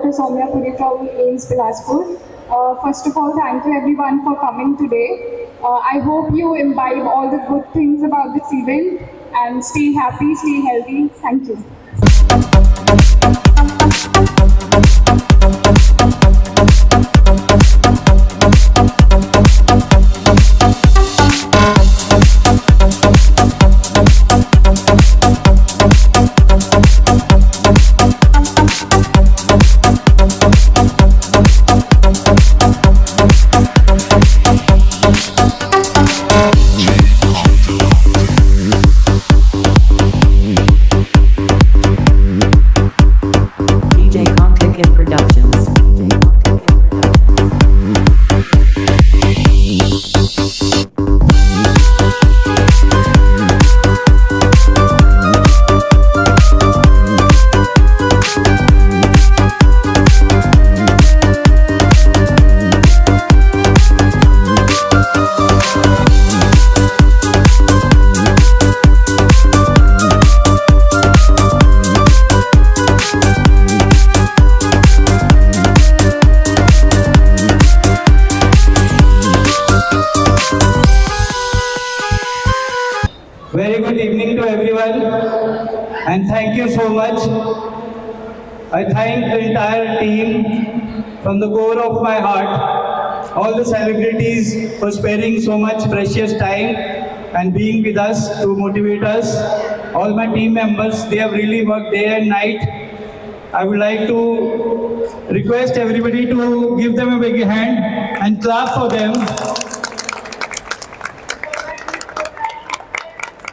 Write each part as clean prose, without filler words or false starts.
Dr. Puri from AIMS Bilaspur. First of all, thank you everyone for coming today. I hope you imbibe all the good things about this event and stay happy, stay healthy. Thank you. Very good evening to everyone, and thank you so much. I thank the entire team from the core of my heart, all the celebrities for sparing so much precious time and being with us to motivate us. All my team members, they have really worked day and night. I would like to request everybody to give them a big hand and clap for them.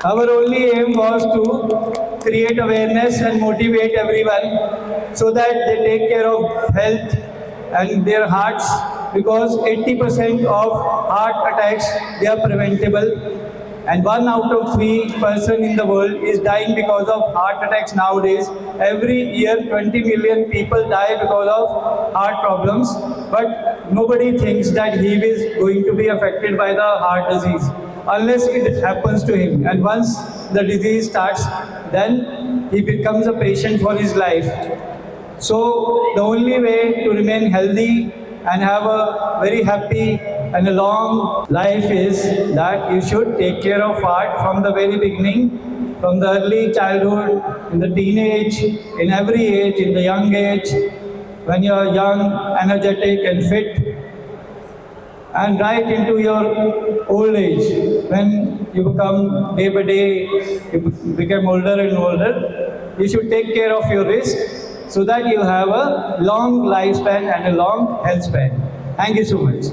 Our only aim was to create awareness and motivate everyone so that they take care of health and their hearts, because 80% of heart attacks, they are preventable, and 1 out of 3 person in the world is dying because of heart attacks nowadays. Every year 20 million people die because of heart problems, but nobody thinks that he is going to be affected by the heart disease unless it happens to him. And once the disease starts, then he becomes a patient for his life. So the only way to remain healthy and have a very happy and a long life is that you should take care of heart from the very beginning, from the early childhood, in the teenage, in every age, in the young age, when you are young, energetic and fit, and right into your old age, when you become day by day, you become older and older, you should take care of your wrist so that you have a long lifespan and a long health span. Thank you so much.